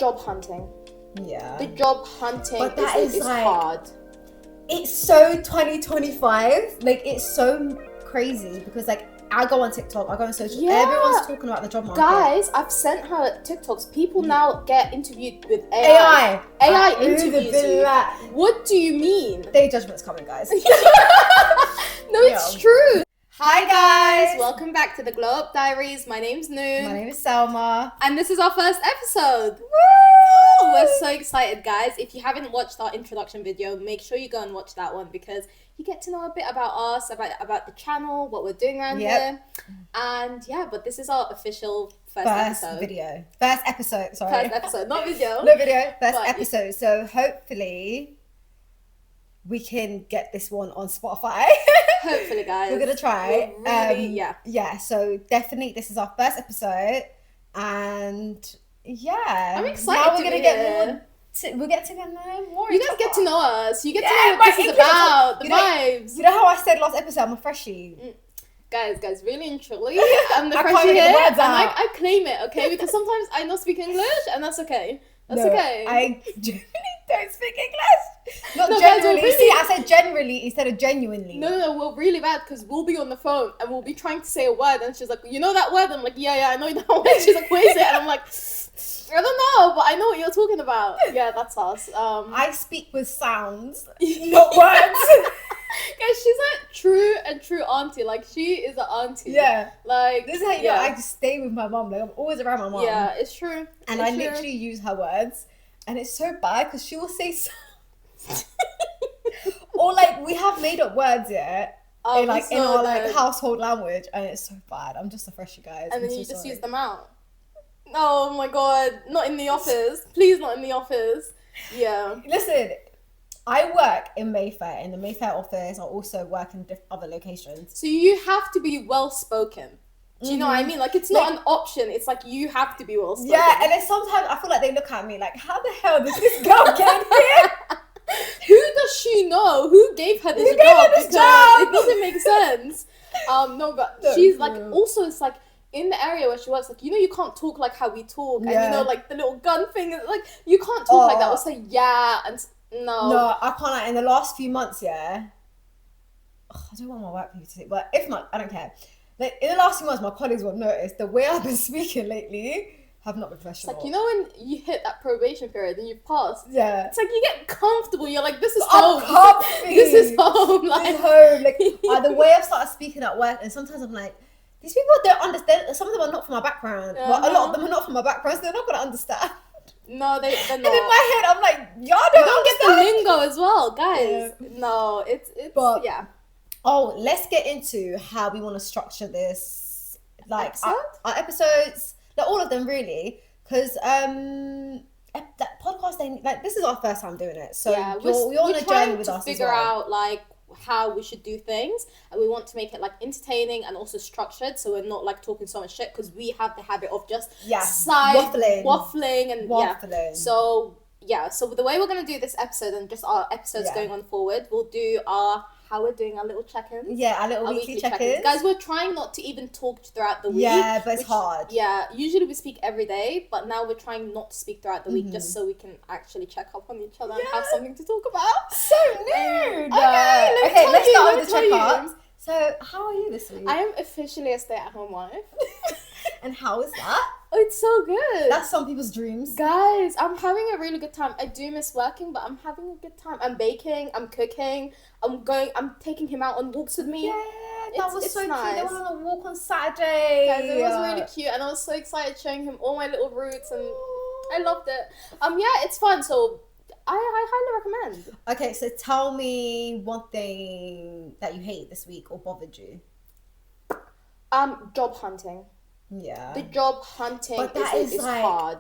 job hunting. Yeah. The job hunting but that is like, hard. It's so 2025. Like, it's so crazy because, like, I go on TikTok, I go on social, everyone's talking about the job market. Guys, I've sent her TikToks. People now get interviewed with AI. AI interviews you. What do you mean? Day judgment's coming, guys. No, it's true. Hi guys! Welcome back to the Glow Up Diaries. My name's Noon. My name is Selma. And this is our first episode. Woo! We're so excited, guys. If you haven't watched our introduction video, make sure you go and watch that one because you get to know a bit about us, about the channel, what we're doing around here. And yeah, but this is our official first episode. First episode, sorry. First episode, not video. No video, first episode. So hopefully we can get this one on Spotify. Hopefully, guys. We're gonna try. Really, yeah. So definitely, this is our first episode, and yeah, I'm excited. Now we're gonna get more. We'll get to know more. You guys get to know us. You get to know what this is about. The vibes. You know how I said last episode, I'm a freshie. Guys, really and truly, I'm the freshie here, and I claim it, okay? Because sometimes I don't speak English, and that's okay. That's okay. I genuinely don't speak English. Not generally. Really... See, I said generally instead of genuinely. No, we're really bad because we'll be on the phone and we'll be trying to say a word and she's like, you know that word? I'm like, yeah, I know that word. She's like, what is it? And I'm like, I don't know, but I know what you're talking about. Yeah, that's us. I speak with sounds, not words. Guys, she's a true auntie. Like, she is an auntie. Yeah. Like, this is how you know I just stay with my mum. Like, I'm always around my mum. Yeah, it's true. And I literally use her words. And it's so bad because she will say sounds. Or, like, we have made up words, in our, like, household language. And it's so bad. I'm just a freshie, guys. And then you just use them out. Oh, my God. Not in the office. Please, not in the office. Yeah. Listen. I work in Mayfair, in the Mayfair office. I also work in other locations. So you have to be well-spoken. Do you know what I mean? Like, it's not an option. It's like, you have to be well-spoken. Yeah, and then sometimes I feel like they look at me like, how the hell did this girl get in here? Who does she know? Who gave her this job? It doesn't make sense. No, but she's like, also it's like, in the area where she works, like, you know, you can't talk like how we talk. And you know, like, the little gun thing, like, you can't talk like that or say and... No, I can't. Like, in the last few months, I don't want my work people to say, but if not, I don't care. Like, in the last few months, my colleagues will notice the way I've been speaking lately have not been professional. It's like, you know, when you hit that probation period and you've passed, it's like you get comfortable. You're like, this is home. This is home. Like, this is home. Like, the way I've started speaking at work, and sometimes I'm like, these people don't understand. Some of them are not from my background. Well, a lot of them are not from my background, so they're not going to understand. No, they're not. And in my head, I'm like, y'all don't get the lingo as well, guys. Yeah. No, it's Oh, let's get into how we want to structure this, like our episodes, like all of them really, because that podcast this is our first time doing it, so we're on a journey with us as well. Figure out like how we should do things, and we want to make it like entertaining and also structured, so we're not like talking so much shit because we have the habit of just waffling and so the way we're going to do this episode and just our episodes going on forward, we'll do how we're doing our little check-ins. Our little weekly check-ins. Guys, we're trying not to even talk throughout the week. Yeah, but it's hard. Yeah, usually we speak every day, but now we're trying not to speak throughout the week just so we can actually check up on each other and have something to talk about. So nude! Okay, let's start with the check-ups. So, how are you this week? I am officially a stay-at-home wife. And how is that? Oh, it's so good. That's some people's dreams. Guys, I'm having a really good time. I do miss working, but I'm having a good time. I'm baking, I'm cooking, I'm taking him out on walks with me. Yeah, that was so nice. Cute. They went on a walk on Saturday. Guys, it was really cute, and I was so excited showing him all my little roots, and I loved it. It's fun, so I highly recommend. Okay, so tell me one thing that you hate this week or bothered you. Job hunting. Yeah. The job hunting is like, hard.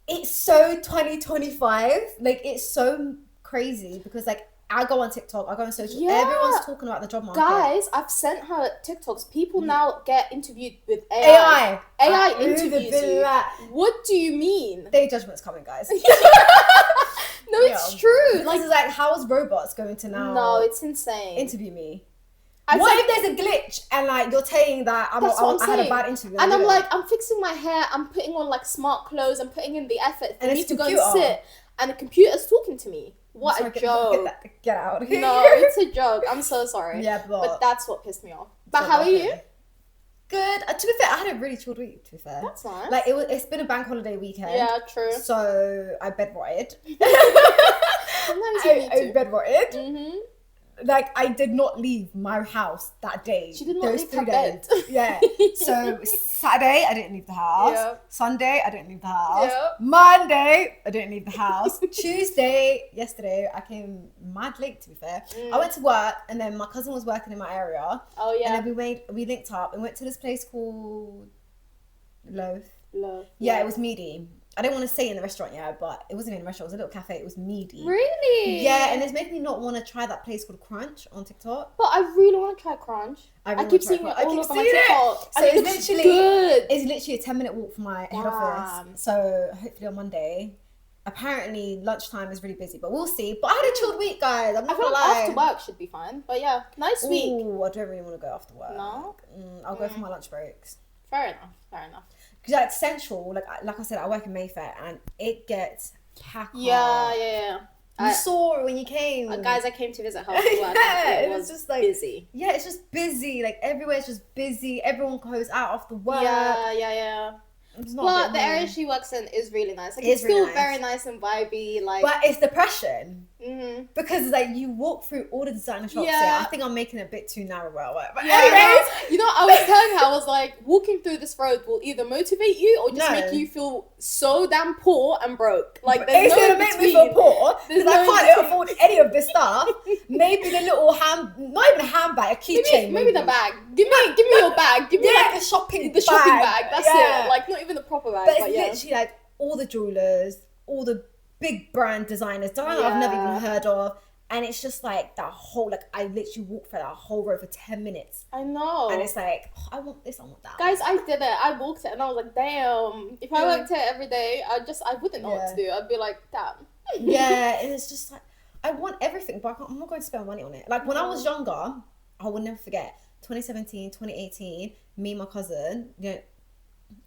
It's so 2025. Like, it's so crazy because, like, I go on TikTok, I go on social, everyone's talking about the job market. Guys, I've sent her TikToks. People now get interviewed with AI. AI interviews you. What do you mean? Day judgment's coming, guys. No, it's true. Like, it's like, how is robots going to now? No, it's insane. Interview me. What if there's a glitch and like you're saying that I had a bad interview? And I'm like, I'm fixing my hair, I'm putting on like smart clothes, I'm putting in the effort for me to go and sit, and the computer's talking to me. What a joke. Get out of here. No, it's a joke. I'm so sorry. Yeah, but that's what pissed me off. But how are you? Good. To be fair, I had a really chilled week, to be fair. That's nice. Like, it's been a bank holiday weekend. Yeah, true. So, I bed-rotted. Sometimes you need to. I bed-rotted. Mm-hmm. Like, I did not leave my house that day. She did not leave her bed. Yeah. So, Saturday, I didn't leave the house. Yep. Sunday, I didn't leave the house. Yep. Monday, I didn't leave the house. Tuesday, yesterday, I came mad late, to be fair. I went to work, and then my cousin was working in my area. Oh, yeah. And then we linked up and went to this place called Loaf. Yeah, it was meaty. I didn't want to say in the restaurant, but it wasn't in a restaurant. It was a little cafe. It was meaty. Really? Yeah, and it's making me not want to try that place called Crunch on TikTok. But I really want to try Crunch. I keep seeing it all over my TikTok. So it's literally a 10-minute walk from my head office. So hopefully on Monday. Apparently lunchtime is really busy, but we'll see. But I had a chilled week, guys. I'm not gonna lie. After work should be fine. But yeah, nice week. Ooh, I don't really want to go after work. No? I'll go for my lunch breaks. Fair enough. Because like Central, like I said, I work in Mayfair and it gets packed. Yeah. You saw it when you came. Guys, I came to visit her after work. It was just like busy. Yeah, it's just busy. Like everywhere's just busy. Everyone goes out after work. Yeah. But the area she works in is really nice. Like, it's still very nice and vibey. Like, but it's depression. Mm-hmm. Because like you walk through all the designer shops. Yeah. I think I'm making it a bit too narrow where I work. But anyways, you know, I was telling her, I was like, walking through this road will either motivate you or just make you feel so damn poor and broke. Like, there's it's gonna make me feel poor because I can't afford any of this stuff. Maybe the little not even a handbag, a keychain. Maybe the bag. Give me your bag. Give me like the shopping bag. That's it. Like, not even the proper bag. But it's literally like all the jewelers, all the big brand designers I've never even heard of, and it's just like that whole, like, I literally walked through that whole road for 10 minutes. I know. And it's like, I want this, I want that. Guys, I did it. I walked it and I was like, damn, if I worked it every day, I wouldn't know what to do. I'd be like, damn. Yeah, and it's just like, I want everything, but I'm not going to spend money on it. Like, when I was younger, I will never forget 2017, 2018, me and my cousin,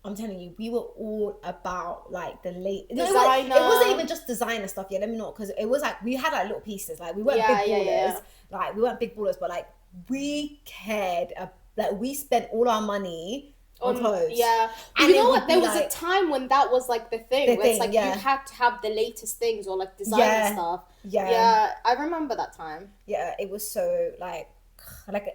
I'm telling you, we were all about like the late designer. It wasn't even just designer stuff. Yeah, let me know, because it was like we had like little pieces. Like we weren't big ballers. Like we weren't big ballers, but like we cared. Like we spent all our money on clothes. Yeah, and you know what? There was a time when that was like the thing. Where it's like you had to have the latest things or like designer stuff. Yeah, I remember that time. Yeah, it was so like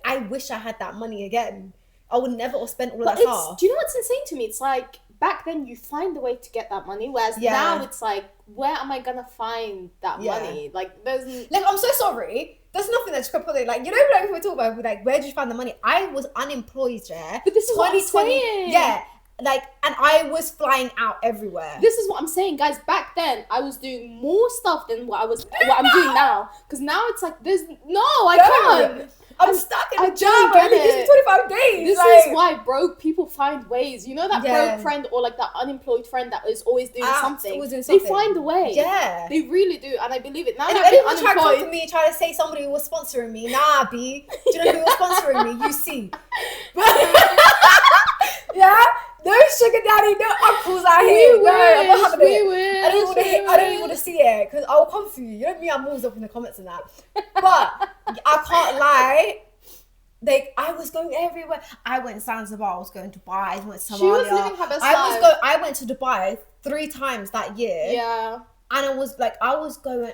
I wish I had that money again. I would never have spent all that stuff. Do you know what's insane to me? It's like back then you find a way to get that money, whereas now it's like, where am I gonna find that money? Like there's like, I'm so sorry. There's nothing that's put it. Like, you know, like we talk about like, where did you find the money? I was unemployed, But this is 2020. What I'm saying. Yeah. Like, and I was flying out everywhere. This is what I'm saying, guys. Back then, I was doing more stuff than what I'm doing now. Because now it's like, I can't. I'm stuck in a job. It gives me 25 days. This is why broke people find ways. You know that broke friend or like that unemployed friend that is always doing something? They find a way. Yeah. They really do. And I I believe it. Now and if anyone tried to come for me, try to say somebody was sponsoring me, nah, B. Do you know who was sponsoring me? You see. Yeah? No sugar daddy, no uncles out here. No, I'm not having it. I don't even want to see it because I'll come for you. You know me, I'm always up in the comments and that. But I can't lie. Like, I was going everywhere. I went to Zanzibar, I was going to Dubai, I went to Somalia. She was living her best life. I went to Dubai 3 times that year. Yeah. And I was going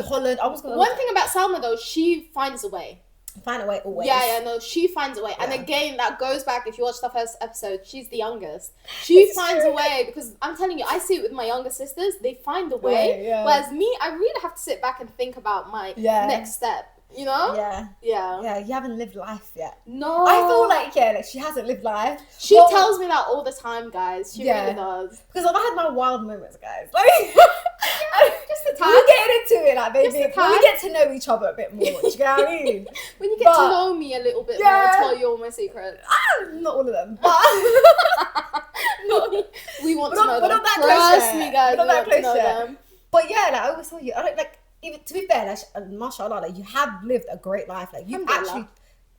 Holland. One thing about Salma though, she finds a way. Find a way always. Yeah, no, she finds a way. Yeah. And again, that goes back, if you watch the first episode, she's the youngest. She finds a way, because I'm telling you, I see it with my younger sisters, they find a way. Yeah. Whereas me, I really have to sit back and think about my next step. You know? Yeah, you haven't lived life yet. No. I feel like, she hasn't lived life. She tells me that all the time, guys. She really does. Because I've had my wild moments, guys. Like, just the time. We're getting into it, like, baby. When we get to know each other a bit more, do you get what I mean? When you get to know me a little bit more, I'll tell you all my secrets. Not all of them, but... we want to know them. Trust me, guys. We want to know them. But yeah, like, I always tell you, I don't, like, even to be fair, like, mashallah, like, you have lived a great life. Like, you've actually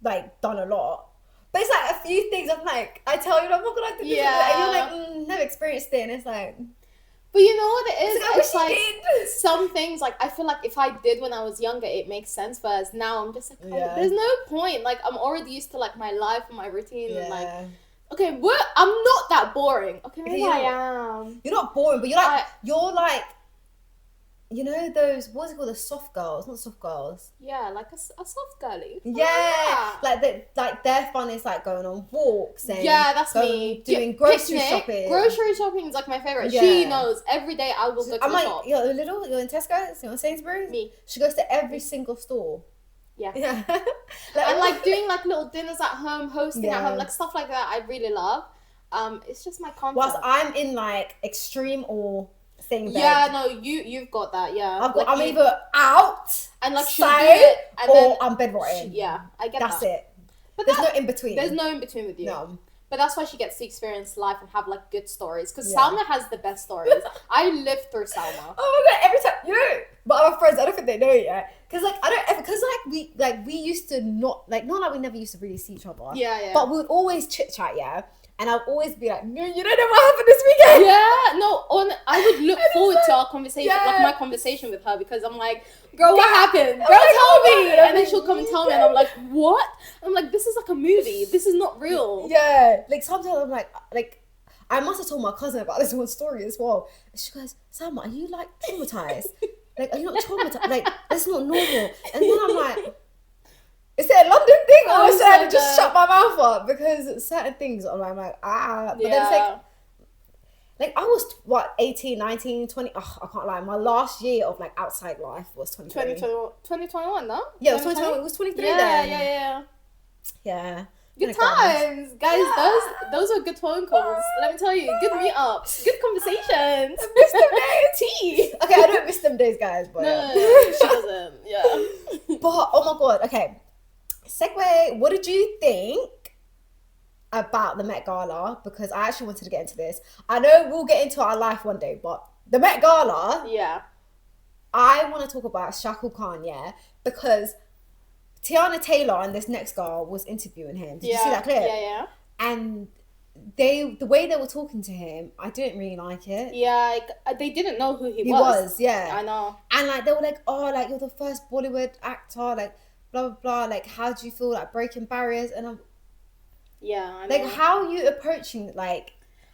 like done a lot. But it's like a few things I'm like, I tell you I'm not gonna do this, and you're like, never experienced it, and it's like. But you know what it is? It's like some things, like, I feel like if I did when I was younger, it makes sense. Whereas now I'm just like, there's no point. Like, I'm already used to, like, my life and my routine. And, like, okay, I'm not that boring. Okay, maybe I am. You're not boring, but you're like, you know those, what's it called, the soft girls, not soft girls. Yeah, like a soft girly. Yeah, like their fun is like going on walks and that's me. Doing grocery shopping. Grocery shopping is like my favorite. Yeah. She knows every day I will go to the shop. You're in Tesco, you're in Sainsbury's. Me. She goes to every single store. Yeah. And like doing like little dinners at home, hosting at home, like stuff like that. I really love. It's just my comfort. Whilst I'm in like extreme or. Bed. Yeah, no, you've got that. Yeah, I'm either out and like she'll do it, and or I'm bedrotting. I get that's that. it. But there's no in between. There's no in between with you. No. But that's why she gets to experience life and have like good stories. Because Salma has the best stories. I lived through Salma. Oh my god! Every time but our friends, I don't think they know it yet. Because like I don't ever, because we used to not like we never used to really see each other. Yeah. But we would always chit chat, And I'll always be like, no, you don't know what happened this weekend. Yeah, no, I would look forward to our conversation, like my conversation with her, because I'm like, girl, what happened? Girl, tell me. And then she'll come and tell me, and I'm like, what? I'm like, this is like a movie. This is not real. Yeah, like sometimes I'm like, I must have told my cousin about this one story as well. And she goes, Salma, are you like traumatized? Like, are you not traumatized? Like, that's not normal. And then I'm like, is it a London thing, or should I just shut my mouth up? Because certain things, I'm like, But then it's like I was, 18, 19, 20, I can't lie. My last year of, like, outside life was 2020. 2021, no? Yeah, it was 2021. It was 23 then. Yeah. Yeah. Good times. Guys, those are good phone calls. Let me tell you, good meetups, good conversations. I miss them days. Tea. Okay, I don't miss them days, guys, but no, she doesn't. Yeah. But, oh my God, okay. Segue, what did you think about the Met Gala? Because I actually wanted to get into this. I know we'll get into our life one day, but the Met Gala, I want to talk about Shah Rukh Khan, because Tiana Taylor and this next girl was interviewing him. Did you see that clip? Yeah. And the way they were talking to him, I didn't really like it. Yeah, they didn't know who he was. Yeah. I know. And like they were like, oh, like you're the first Bollywood actor, like blah blah blah. Like, how do you feel like breaking barriers? And I'm I know. Like, how are you approaching, like...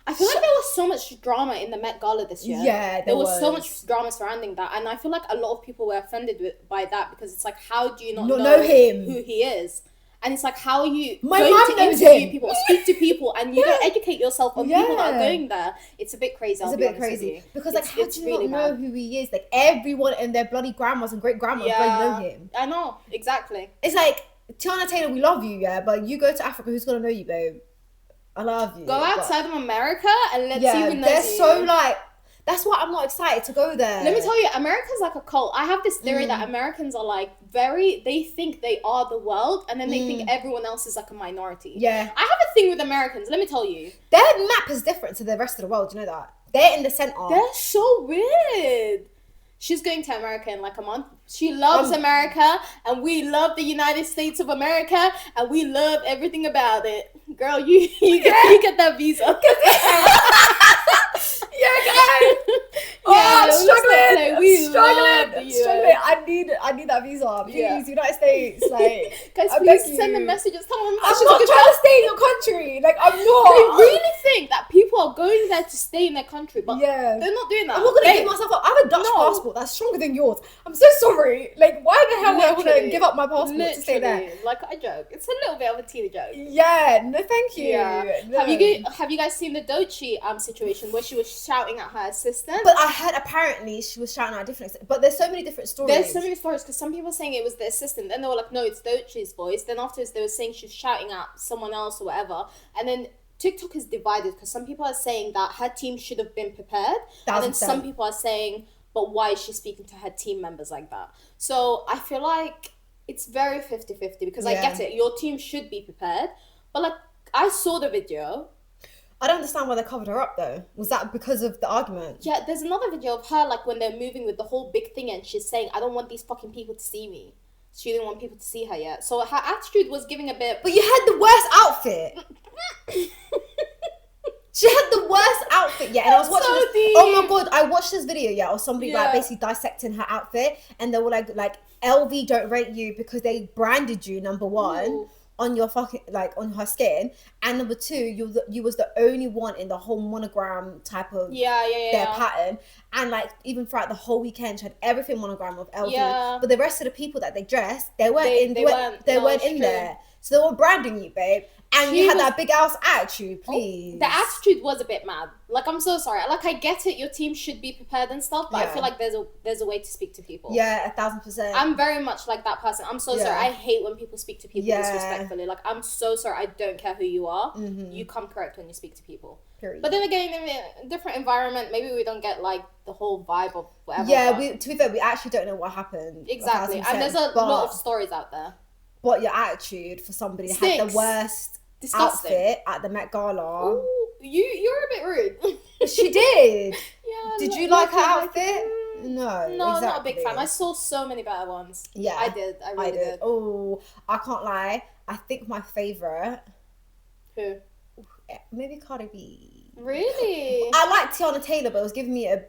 I feel like there was so much drama in the Met Gala this year. Yeah, there was so much drama surrounding that. And I feel like a lot of people were offended by that, because it's like, how do you not know him? Who he is? And it's like, how are you going to interview people or speak to people, and you don't educate yourself on people that are going there? It's a bit crazy. It's a bit crazy. Because, like, how do you really not know who he is? Like, everyone and their bloody grandmas and great-grandmas know him. I know, exactly. It's like, Tiana Taylor, we love you, but you go to Africa, who's going to know you, babe? I love you. Go outside of America and let's see who knows you. They're so, like... That's why I'm not excited to go there. Let me tell you, America's like a cult. I have this theory that Americans are like they think they are the world, and then they think everyone else is like a minority. Yeah. I have a thing with Americans, let me tell you. Their map is different to the rest of the world, you know that? They're in the center. They're so weird. She's going to America in like a month. She loves America, and we love the United States of America, and we love everything about it. Girl, you get that visa. I'm struggling. I need that visa. Please, United States. Like, guys, please send them messages. Tell them I'm not trying to stay in your country. Like, I'm not. They really think that people are going there to stay in their country, but they're not doing that. I'm not gonna give myself up. I have a Dutch passport that's stronger than yours. I'm so sorry. Like, why the hell would I want to give up my passport to stay there? Like, I joke. It's a little bit of a teeny joke. Yeah. No, thank you. Yeah. No. Have you guys seen the Doechii situation where she was shouting at her assistant? But I heard apparently she was shouting at a different assistant. But there's so many different stories. There's so many stories, because some people were saying it was the assistant. Then they were like, no, it's Doechii's voice. Then afterwards they were saying she was shouting at someone else or whatever. And then TikTok is divided, because some people are saying that her team should have been prepared. And then some people are saying, but why is she speaking to her team members like that? So I feel like it's very 50-50, because I get it. Your team should be prepared. But like, I saw the video. I don't understand why they covered her up though. Was that because of the argument? Yeah, there's another video of her like when they're moving with the whole big thing, and she's saying, I don't want these fucking people to see me. She didn't want people to see her yet. So her attitude was giving a bit... But you had the worst outfit. She had the worst outfit, yeah. And I was watching so this. deep. Oh my god, I watched this video, yeah, or somebody like basically dissecting her outfit, and they were like LV don't rate you because they branded you number one. Ooh. On your fucking on her skin, and number two, you was the only one in the whole monogram type of their pattern, and like even throughout the whole weekend, she had everything monogram of LV. Yeah. But the rest of the people that they dressed, they weren't in there, so they were branding you, babe. And you had that big ass attitude, please. The attitude was a bit mad. Like, I'm so sorry. Like, I get it. Your team should be prepared and stuff, but I feel like there's a way to speak to people. Yeah, 1,000%. I'm very much like that person. I'm so sorry. I hate when people speak to people disrespectfully. Like, I'm so sorry. I don't care who you are. Mm-hmm. You come correct when you speak to people. Period. But then again, in a different environment, maybe we don't get like the whole vibe of whatever. Yeah, to be fair, we actually don't know what happened. Exactly. And there's a lot of stories out there. But your attitude for somebody that had the worst outfit at the Met Gala. Ooh, you're a bit rude. She did. Yeah. Did you like her outfit? No, exactly. Not a big fan. I saw so many better ones. Yeah, I did. I really did. Oh, I can't lie. I think my favorite. Who? Maybe Cardi B. Really? I like Tiana Taylor, but it was giving me a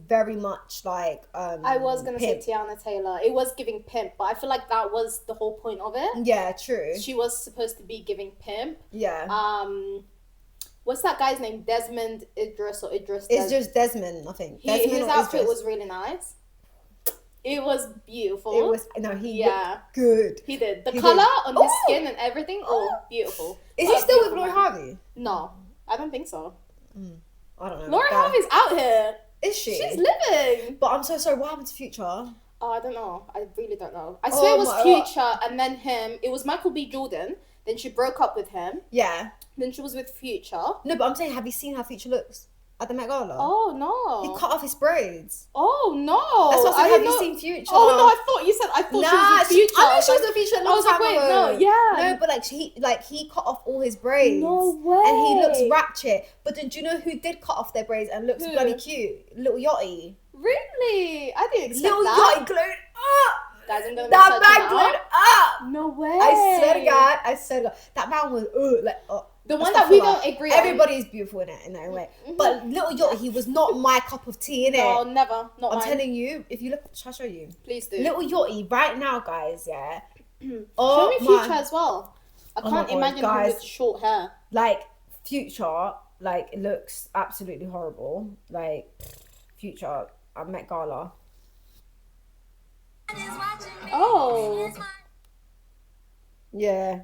very much like I was gonna say Tiana Taylor. It was giving pimp, but I feel like that was the whole point of it. Yeah, true. She was supposed to be giving pimp. Yeah. What's that guy's name? Desmond Idris or Idris? It's just Desmond, I think. His outfit was really nice. It was beautiful. It was he looked good. He did. The colour on his skin and everything. Oh, beautiful. Is he still with Lori Harvey? No, I don't think so. I don't know. Lori Harvey's out here. Is she? She's living. But I'm so sorry. What happened to Future? Oh, I don't know. I really don't know. I swear it was Future and then him. It was Michael B. Jordan. Then she broke up with him. Yeah. Then she was with Future. No, but I'm saying, have you seen how Future looks at the Met Gala? Oh, no. He cut off his braids. Oh, no. That's what I said. Have you seen Future? Oh, no, I thought she was with Future. I know she was with Future a long time ago. No, yeah. No, but he cut off all his braids. No way. And he looks ratchet. But then do you know who did cut off their braids and looks bloody cute? Little Yachty. Really? I didn't expect Little that. Yachty glowed up. Guys, I'm gonna that man glowed up. No way. I swear to God. That man was the one that we don't agree on. Everybody is beautiful in that way. Mm-hmm. But Little Yachty, he was not my cup of tea, innit? No, never. Not I'm mine. telling you, if you look, shall I show you? Please do. Little Yachty, right now, guys, yeah. Show me Future as well. I can't imagine him with short hair. Like, Future, like, looks absolutely horrible. Like, Future, I Met Gala. Oh. Yeah.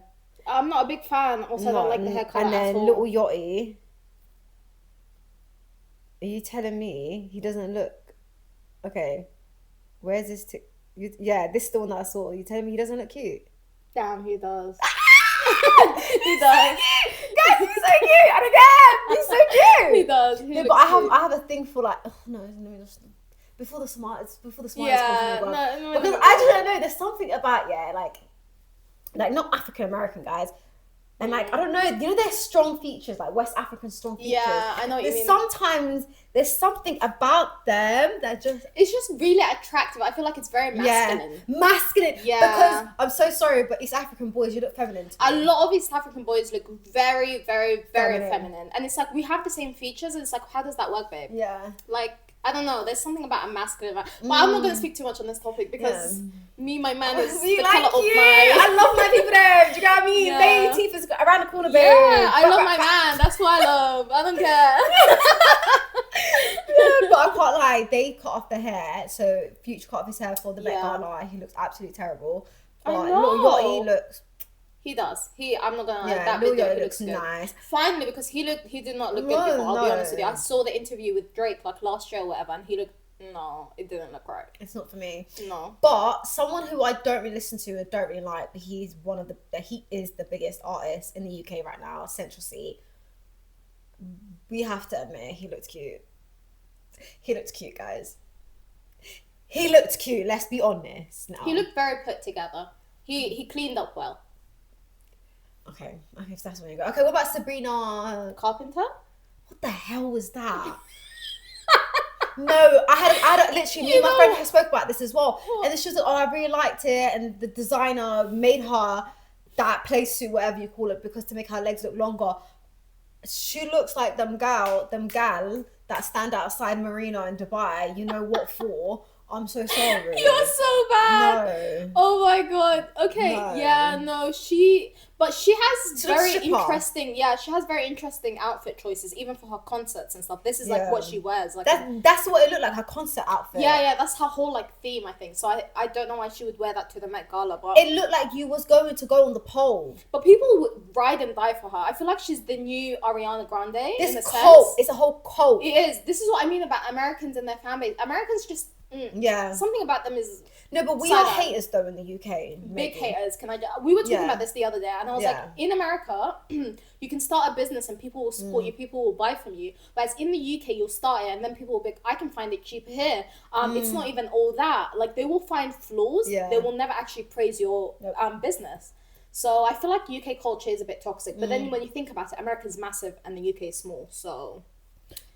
I'm not a big fan. Also, I don't like the haircut. And then Little Yachty. Are you telling me he doesn't look? Okay. Where's this? Yeah, this is the one that I saw. Are you telling me he doesn't look cute? Damn, he does. He does. Guys, he's so cute. And again, he's so cute. He does. No, but I have a thing for like. Oh no, let me just. Before the smile is because I just don't know. There's something about like not African American guys, and like I don't know. You know, there's strong features like West African strong features. Yeah, I know what you mean. Sometimes there's something about them that it's just really attractive. I feel like it's very masculine. Yeah, masculine. Yeah. Because I'm so sorry, but East African boys, you look feminine to me. A lot of East African boys look very, very, very feminine, and it's like we have the same features, and it's like, how does that work, babe? Yeah. Like. I don't know. There's something about a masculine vibe. But I'm not going to speak too much on this topic because my man is the colour of my... I love my people there. Do you know what I mean? Yeah. Baby teeth is around the corner, babe. Yeah, I love my man. That's who I love. I don't care. Yeah, but I can't lie. They cut off the hair. So Future cut off his hair for the Met Gala. He looks absolutely terrible. But I know. Little Yachty looks... He does. I'm not gonna lie. That video looks good. Nice. Finally, because he did not look good before. I'll be honest with you. I saw the interview with Drake like last year or whatever, and he looked. No, it didn't look right. It's not for me. No. But someone who I don't really listen to and don't really like, but he is the biggest artist in the UK right now. Central C. We have to admit he looked cute. He looked cute, guys. He looked cute. Let's be honest. Now he looked very put together. He cleaned up well. Okay, if that's where you go. Okay, what about Sabrina Carpenter? What the hell was that? No, I had literally, me and my friend spoke about this as well. What? And she was like, oh, I really liked it. And the designer made her that play suit, whatever you call it, because to make her legs look longer. She looks like them gal that stand outside Marina in Dubai. You know what for? I'm so sorry. You're so bad. No. Oh my god. Okay. No. Yeah. No. But she has very interesting. Yeah, she has very interesting outfit choices, even for her concerts and stuff. This is like what she wears. Like that's what it looked like, her concert outfit. Yeah. That's her whole like theme, I think. So I don't know why she would wear that to the Met Gala, but it looked like you was going to go on the pole. But people would ride and die for her. I feel like she's the new Ariana Grande. This cult. It's a whole cult. It is. This is what I mean about Americans and their fan base. Americans just. Something about them is no, but we are haters though in the UK. Big haters. We were talking about this the other day, and I was like, in America, you can start a business and people will support you, people will buy from you. Whereas in the UK, you'll start it and then people will be like, I can find it cheaper here. It's not even all that. Like they will find flaws. They will never actually praise your business. So I feel like UK culture is a bit toxic. But then when you think about it, America's massive and the UK is small. So.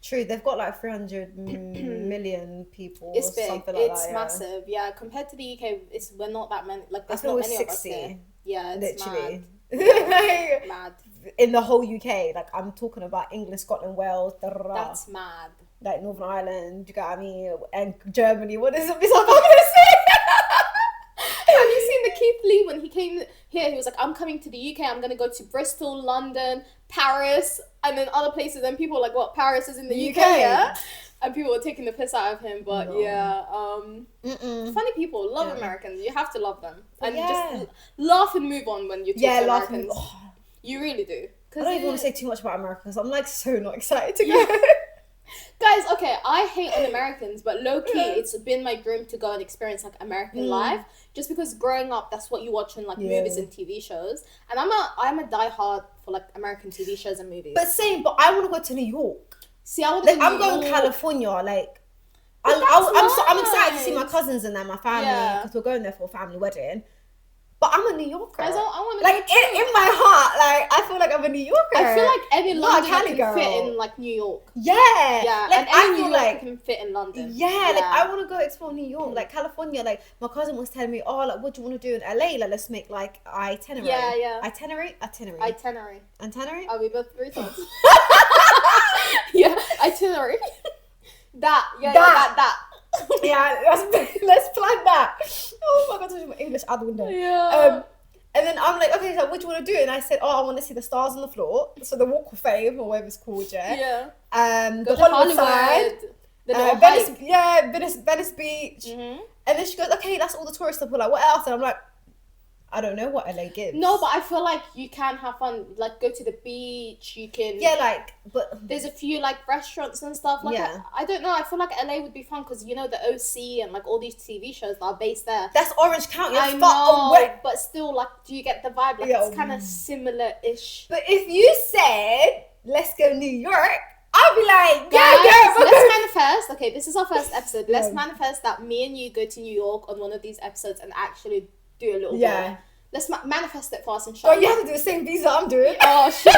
True, they've got like 300 million people. It's big. Something like it's that, massive. Yeah, compared to the UK, we're not that many. Like there's not many 60, of us here. Yeah, it's literally. Mad. Mad. In the whole UK, like I'm talking about England, Scotland, Wales. That's mad. Like Northern Ireland, you get what I mean, and Germany. What is it? I'm gonna say. Have you seen the Keith Lee when he came here? He was like, I'm coming to the UK. I'm going to go to Bristol, London, Paris, and then other places. And people were like, what, Paris is in the UK, yeah? And people were taking the piss out of him. But funny people. Love Americans. You have to love them. And just laugh and move on when you talk to Americans. You really do. I don't even want to say too much about America because I'm like so not excited to go. Guys, okay, I hate on Americans, but low-key, it's been my dream to go and experience, like, American life, just because growing up, that's what you watch in, like, movies and TV shows, and I'm a diehard for, like, American TV shows and movies. But I want to go to New York. See, I want to I'm going to California, like, I'm excited to see my cousins and them, my family, because we're going there for a family wedding. But I'm a New Yorker. I want to like in my heart, like I feel like I'm a New Yorker. I feel like any Londoner can fit in like New York. Yeah. Like, and any New Yorker can fit in London. Yeah, like I want to go explore New York, like California. Like my cousin was telling me, oh, like what do you want to do in LA? Like let's make like itinerary. Yeah. Itinerary. Are we both three times? Itinerary. That. Yeah, let's plan that. Oh my god, I'm my English out the window. Yeah. And then I'm like, okay, so what do you want to do? And I said, I want to see the stars on the floor. So the Walk of Fame or whatever it's called, Yeah. The Hollywood side. Venice Beach. Mm-hmm. And then she goes, okay, that's all the tourist stuff. We're like, what else? And I'm like, I don't know what LA gives. No, but I feel like you can have fun. Like go to the beach. You can. Yeah, like but there's a few like restaurants and stuff. Like I don't know. I feel like LA would be fun because you know the OC and like all these TV shows that are based there. That's Orange County. I know, but still, like, do you get the vibe? Like it's kind of similar-ish. But if you said let's go New York, I'll be like, let's manifest. Okay, this is our first episode. Let's manifest that me and you go to New York on one of these episodes and actually do a little bit. Let's manifest it for us and show. Oh, you have to do the same visa I'm doing. Oh shit!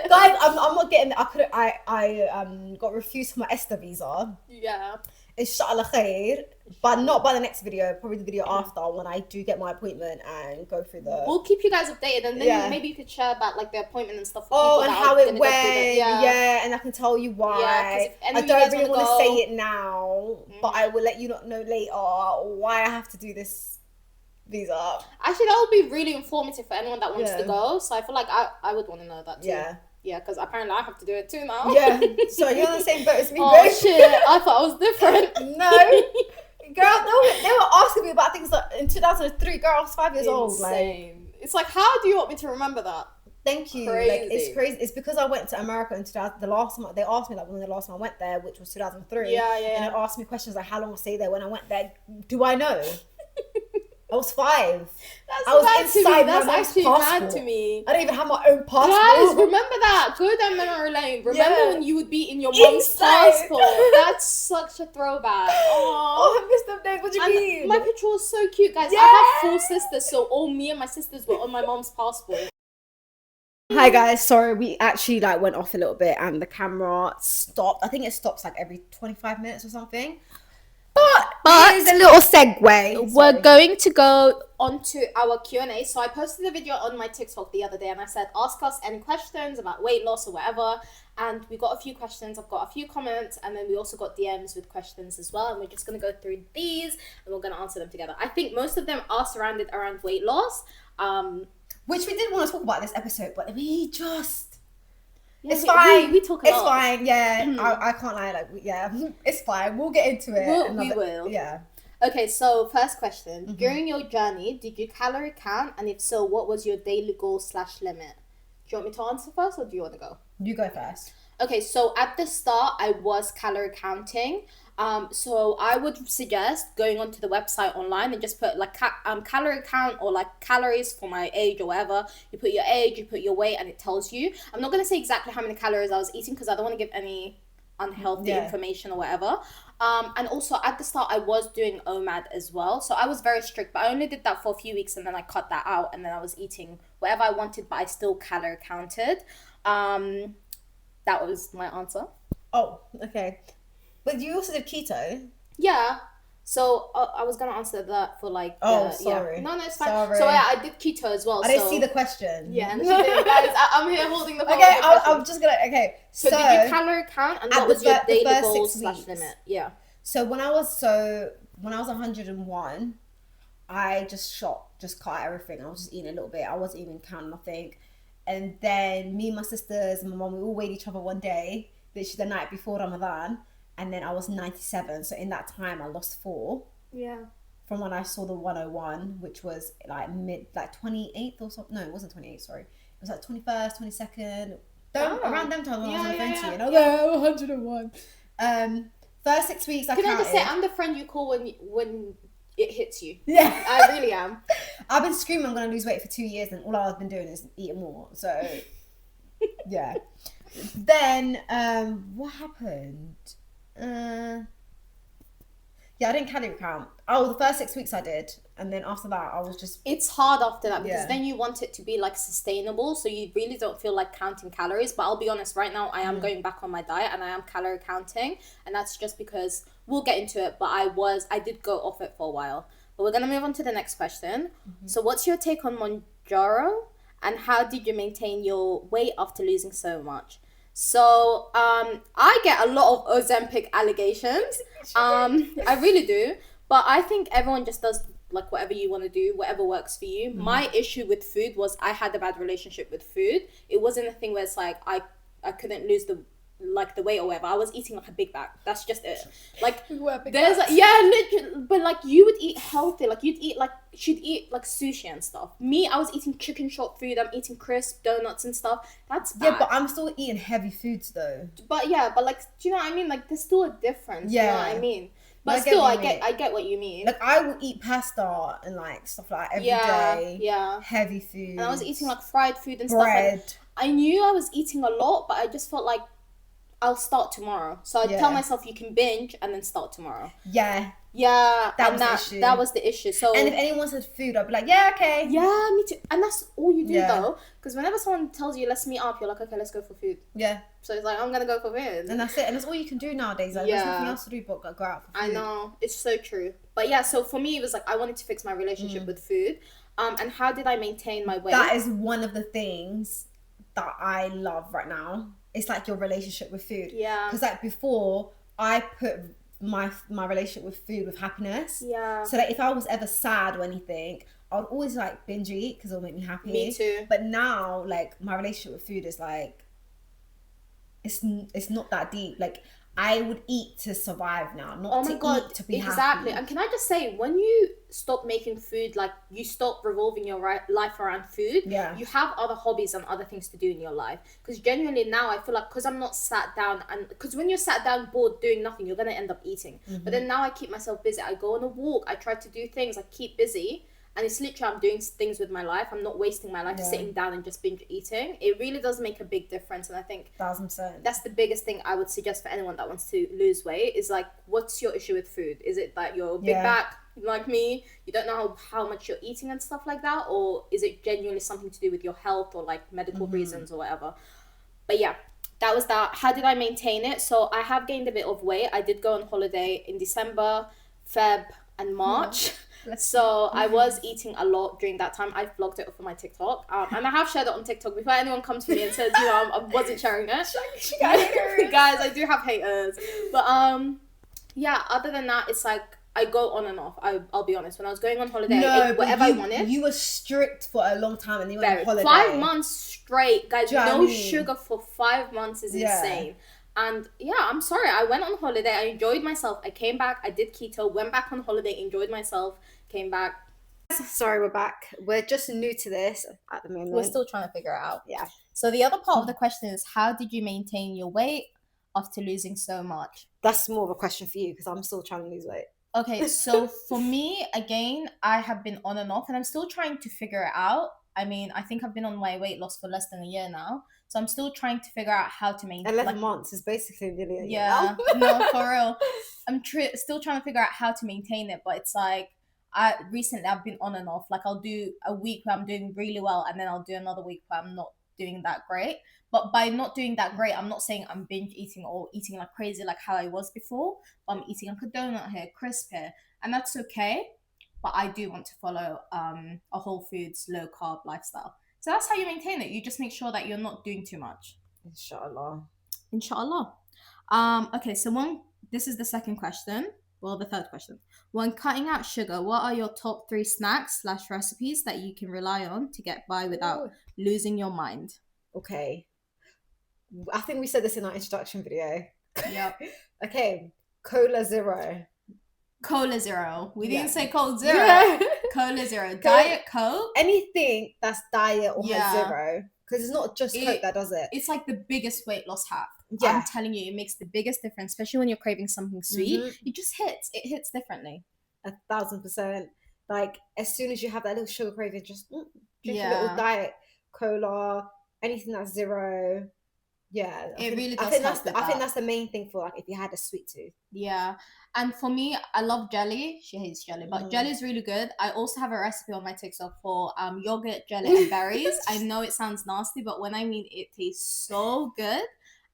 Guys, I'm not getting. I got refused for my ESTA visa. Yeah. Inshallah khair, but not by the next video. Probably the video after when I do get my appointment and go through the. We'll keep you guys updated, and then maybe you could share about like the appointment and stuff. Oh, and how it went. Yeah, and I can tell you why. Yeah, I don't really want to say it now, but I will let you know later why I have to do this visa. Actually, that would be really informative for anyone that wants to go. So I feel like I would want to know that too. Yeah, because apparently I have to do it too now. Yeah, so you're on the same boat as me, Oh shit, I thought I was different. No. Girl, they were asking me about things like in 2003, girl, I was 5 years old. Like, it's like, how do you want me to remember that? Thank you. Crazy. Like, it's crazy. It's because I went to America in 2000. The last time they asked me, like, when the last time I went there, which was 2003. Yeah. And they asked me questions like, how long I stayed there. When I went there, do I know? I was 5. I was inside. That's actually mad to me. I don't even have my own passport. Guys, remember that. Go down memory lane. Remember when you would be in your mom's passport? That's such a throwback. Oh, I missed them days. What do you mean? My picture was so cute, guys. I have 4 sisters, so all me and my sisters were on my mom's passport. Hi guys, sorry, we actually like went off a little bit and the camera stopped. I think it stops like every 25 minutes or something. But here's a little segue. We're going to go onto our Q&A. So I posted a video on my TikTok the other day and I said, ask us any questions about weight loss or whatever. And we got a few questions. I've got a few comments, and then we also got DMs with questions as well. And we're just going to go through these and we're going to answer them together. I think most of them are surrounded around weight loss. Which we didn't want to talk about in this episode, but we just... Yeah, it's fine. We talk a lot. It's fine, yeah. I can't lie, like, yeah, it's fine. We'll get into it. We will. Yeah. Okay, so first question. Mm-hmm. During your journey, did you calorie count? And if so, what was your daily goal/limit? Do you want me to answer first, or do you want to go? You go first. Okay, so at the start, I was calorie counting. So I would suggest going onto the website online and just put like calorie count or like calories for my age or whatever. You put your age, you put your weight, and it tells you. I'm not going to say exactly how many calories I was eating because I don't want to give any unhealthy information or whatever. And also at the start I was doing OMAD as well, so I was very strict, but I only did that for a few weeks and then I cut that out, and then I was eating whatever I wanted, but I still calorie counted. That was my answer. Oh, okay. But you also did keto? Yeah. So I was gonna answer that for like. Sorry. Yeah. No, it's fine. Sorry. So yeah, I did keto as well. I didn't see the question. Yeah, and she did, guys. I'm here holding the phone. Okay, I'm just gonna. Okay. So did you calorie count, and what was your daily goal/limit? Yeah. So when I was 101, I just cut everything. I was just eating a little bit. I wasn't even counting nothing. And then me, my sisters, and my mom, we all weighed each other one day, literally the night before Ramadan. And then I was 97. So in that time, I lost 4. Yeah. From when I saw the 101, which was like 28th or something. No, it wasn't 28th, sorry. It was like 21st, 22nd. Around them time when I was on the phone to you. And I was like, 101. First 6 weeks I counted. Can I just say, I'm the friend you call when it hits you. Yeah. I really am. I've been screaming I'm going to lose weight for 2 years, and all I've been doing is eating more. So, yeah. Then, what happened? Yeah, I didn't calorie count. Oh, the first 6 weeks I did, and then after that I was just... It's hard after that because then you want it to be like sustainable, so you really don't feel like counting calories. But I'll be honest, right now I am going back on my diet and I am calorie counting, and that's just because we'll get into it, but I did go off it for a while. But we're gonna move on to the next question. So what's your take on Mounjaro, and how did you maintain your weight after losing so much? So I get a lot of Ozempic allegations. I really do, but I think everyone just does like whatever you want to do, whatever works for you. My issue with food was I had a bad relationship with food. It wasn't a thing where it's like I couldn't lose the weight or whatever. I was eating like a big bag. That's just it. Like there's like, literally, but like you would eat healthy. Like she'd eat like sushi and stuff. Me, I was eating chicken shop food. I'm eating crisp donuts and stuff. That's bad. Yeah, but I'm still eating heavy foods though. But like, do you know what I mean? Like there's still a difference. Yeah. You know what I mean? But still, I get what you mean. Like I will eat pasta and like stuff like every day. Yeah. Heavy food. And I was eating like fried food and bread. Stuff. Like, I knew I was eating a lot, but I just felt like I'll start tomorrow. So I tell myself you can binge and then start tomorrow. Yeah. Yeah. That was the issue. That was the issue. So and if anyone said food, I'd be like, yeah, okay. Yeah, me too. And that's all you do though. Because whenever someone tells you, let's meet up, you're like, okay, let's go for food. Yeah. So it's like, I'm going to go for food. And that's it. And that's all you can do nowadays. Like, there's nothing else to do but go out for food. I know. It's so true. But yeah, so for me, it was like, I wanted to fix my relationship with food. And how did I maintain my weight? That is one of the things that I love right now. It's like your relationship with food. Yeah. Because like before, I put my relationship with food with happiness. Yeah. So that if I was ever sad or anything, I would always like binge eat because it'll make me happy. Me too. But now, like my relationship with food is like, it's not that deep. Like I would eat to survive now, not eat to be happy. Exactly. And can I just say, when you stop making food, like you stop revolving your life around food, you have other hobbies and other things to do in your life. Because genuinely now I feel like, because I'm not sat down, and because when you're sat down bored doing nothing, you're going to end up eating. But then now I keep myself busy. I go on a walk. I try to do things. I keep busy. and it's literally I'm doing things with my life. I'm not wasting my life sitting down and just binge eating. It really does make a big difference, and I think 1,000%. that's the biggest thing I would suggest for anyone that wants to lose weight is like, what's your issue with food? Is it that you're big back like me, you don't know how much you're eating and stuff like that, or is it genuinely something to do with your health or like medical reasons or whatever? But yeah, that was that. How did I maintain it? So I have gained a bit of weight. I did go on holiday in December, Feb and March. So I was eating a lot during that time. I've vlogged it up on my TikTok, and I have shared it on TikTok before anyone comes to me and says, I wasn't sharing it. Guys, I do have haters. But yeah, other than that, it's like I go on and off. I'll be honest. When I was going on holiday, I ate whatever I wanted. You were strict for a long time, and you went on holiday. 5 months straight, guys. No sugar for 5 months is insane. And yeah, I'm sorry. I went on holiday. I enjoyed myself. I came back. I did keto. Went back on holiday. Enjoyed myself. Came back. Sorry, we're back. We're just new to this at the moment. We're still trying to figure it out. Yeah. So the other part of the question is, how did you maintain your weight after losing so much? That's more of a question for you because I'm still trying to lose weight. Okay, so for me, again, I have been on and off, and I'm still trying to figure it out. I mean, I think I've been on my weight loss for less than a year now, so I'm still trying to figure out how to maintain. 11 months is basically nearly a year now. No, for real. I'm still trying to figure out how to maintain it, but it's like recently I've been on and off. Like I'll do a week where I'm doing really well, and then I'll do another week where I'm not doing that great. But by not doing that great, I'm not saying I'm binge eating or eating like crazy like how I was before. But I'm eating like a donut here, crisp here, and that's okay. But I do want to follow a whole foods, low carb lifestyle. So that's how you maintain it. You just make sure that you're not doing too much. Inshallah. Okay, so this is the second question. Well, the third question. When cutting out sugar, what are your top 3 snacks / recipes that you can rely on to get by without losing your mind? Okay. I think we said this in our introduction video. Yep. Okay. Cola Zero. We didn't say Coke Zero. Yeah. Cola Zero. Diet Coke. Anything that's diet or has zero. Because it's not just Coke that does it. It's like the biggest weight loss hack. Yeah. I'm telling you, it makes the biggest difference, especially when you're craving something sweet. Mm-hmm. It just hits. It hits differently. 1,000%. Like, as soon as you have that little sugar craving, just drink a little diet cola, anything that's zero. Yeah, it really does. I think that's the main thing for like if you had a sweet tooth. Yeah, and for me, I love jelly. She hates jelly, but jelly is really good. I also have a recipe on my TikTok for yogurt, jelly, and berries. I know it sounds nasty, but when I mean it tastes so good,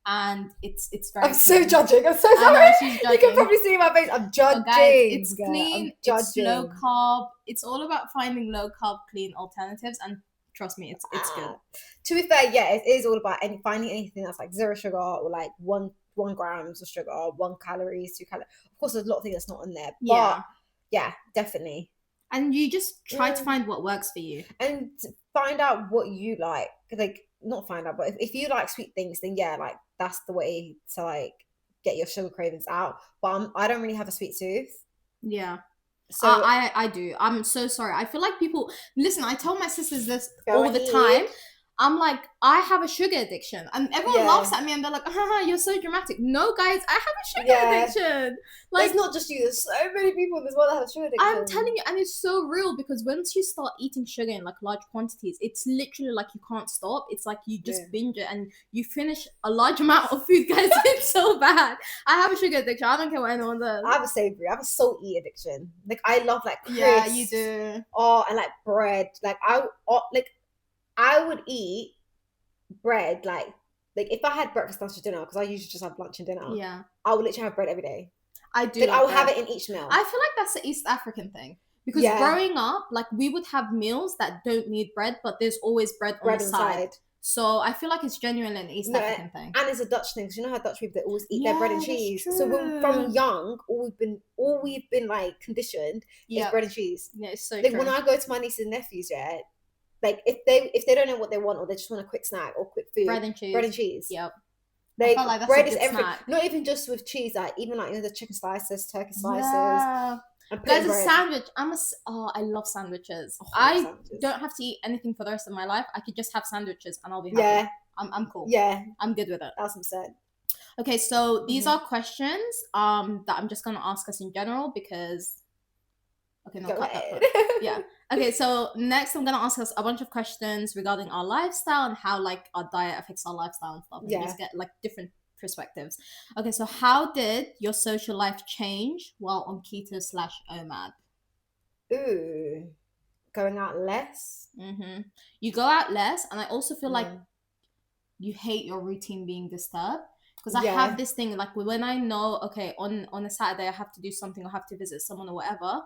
and it's very. I'm so judging. I'm so sorry. You can probably see my face. I'm judging. Guys, it's clean. It's low carb. It's all about finding low carb, clean alternatives and. Trust me, it's good. To be fair, yeah, it is all about finding anything that's like 0 sugar or like 1 grams of sugar, 1 calories, 2 calories. Of course, there's a lot of things that's not in there, but yeah, definitely. And you just try to find what works for you and find out what you like. Like, not find out, but if you like sweet things, then yeah, like that's the way to like get your sugar cravings out. But I don't really have a sweet tooth. Yeah. So I do. I'm so sorry. I feel like people listen. I tell my sisters this all the time. I'm like, I have a sugar addiction, and everyone laughs at me, and they're like, "You're so dramatic." No, guys, I have a sugar addiction. Like, it's not just you. There's so many people in this world that have sugar addiction. I'm telling you, and it's so real because once you start eating sugar in like large quantities, it's literally like you can't stop. It's like you just binge it, and you finish a large amount of food, guys. It's so bad. I have a sugar addiction. I don't care what anyone does. I have a savory. I have a salty addiction. Like I love like crisps. Yeah, you do. Oh, and like bread. Like I would eat bread like if I had breakfast, lunch, and dinner, because I usually just have lunch and dinner. Yeah, I would literally have bread every day. I do. Like, I would have it in each meal. I feel like that's the East African thing because growing up, like we would have meals that don't need bread, but there's always bread on the side. So I feel like it's genuinely an East African thing, and it's a Dutch thing. Because you know how Dutch people, they always eat their bread and cheese. True. So from young, all we've been like conditioned is bread and cheese. Yeah, it's so like true. When I go to my nieces and nephews, like if they don't know what they want or they just want a quick snack or quick food, bread and cheese. Yep. Like bread is everything. Snack. Not even just with cheese, like even like the chicken slices, turkey slices. Yeah. There's a sandwich. I love sandwiches. I don't have to eat anything for the rest of my life. I could just have sandwiches and I'll be happy. Yeah. I'm cool. Yeah. I'm good with it. 1,000%. Okay, so these are questions that I'm just gonna ask us in general because Okay, no, cut that part. Yeah. Okay, so next I'm gonna ask us a bunch of questions regarding our lifestyle and how like our diet affects our lifestyle and stuff. And just get like different perspectives. Okay, so how did your social life change while on keto/OMAD? Ooh, going out less. You go out less, and I also feel like you hate your routine being disturbed. Because I have this thing, like when I know, okay, on a Saturday I have to do something or have to visit someone or whatever,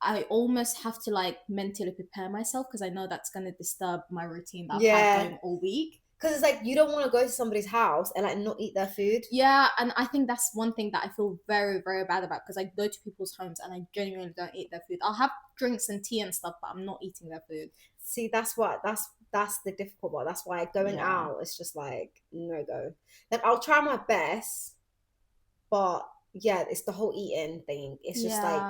I almost have to like mentally prepare myself because I know that's going to disturb my routine that I've had going all week. Because it's like you don't want to go to somebody's house and like not eat their food. Yeah, and I think that's one thing that I feel very, very bad about because I go to people's homes and I genuinely don't eat their food. I'll have drinks and tea and stuff, but I'm not eating their food. See, that's the difficult part. That's why going out is just like no go. Like I'll try my best, but yeah, it's the whole eating thing. It's just like